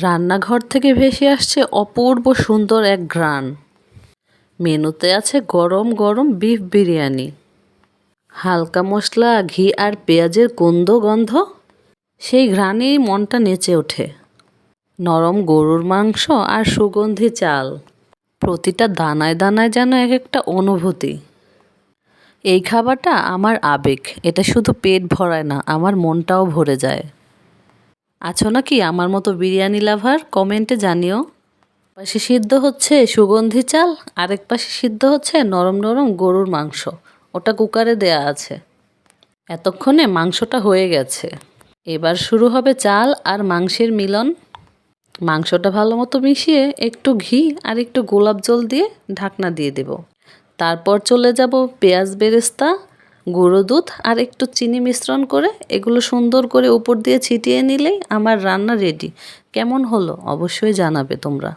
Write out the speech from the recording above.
রান্নাঘর থেকে ভেসে আসছে অপূর্ব সুন্দর এক ঘ্রাণ। মেনুতে আছে গরম গরম বিফ বিরিয়ানি, হালকা মশলা, ঘি আর পেঁয়াজের কুন্দ গন্ধ। সেই ঘ্রাণেই মনটা নেচে ওঠে। নরম গরুর মাংস আর সুগন্ধি চাল, প্রতিটা দানায় দানায় যেন এক একটা অনুভূতি। এই খাবারটা আমার আবেগ। এটা শুধু পেট ভরায় না, আমার মনটাও ভরে যায়। আছো নাকি আমার মতো বিরিয়ানি লাভার? কমেন্টে জানিও। পাশে সিদ্ধ হচ্ছে সুগন্ধি চাল, আরেক পাশে সিদ্ধ হচ্ছে নরম নরম গরুর মাংস। ওটা কুকারে দেয়া আছে। এতক্ষণে মাংসটা হয়ে গেছে। এবার শুরু হবে চাল আর মাংসের মিলন। মাংসটা ভালো মতো মিশিয়ে একটু ঘি আর একটু গোলাপ জল দিয়ে ঢাকনা দিয়ে দেব। তারপর চলে যাব পেঁয়াজ বেরেস্তা, গুঁড়ো দুধ আর একটু চিনি মিশ্রণ করে এগুলো সুন্দর করে উপর দিয়ে ছিটিয়ে নিলেই আমার রান্না রেডি। কেমন হলো অবশ্যই জানাবে তোমরা।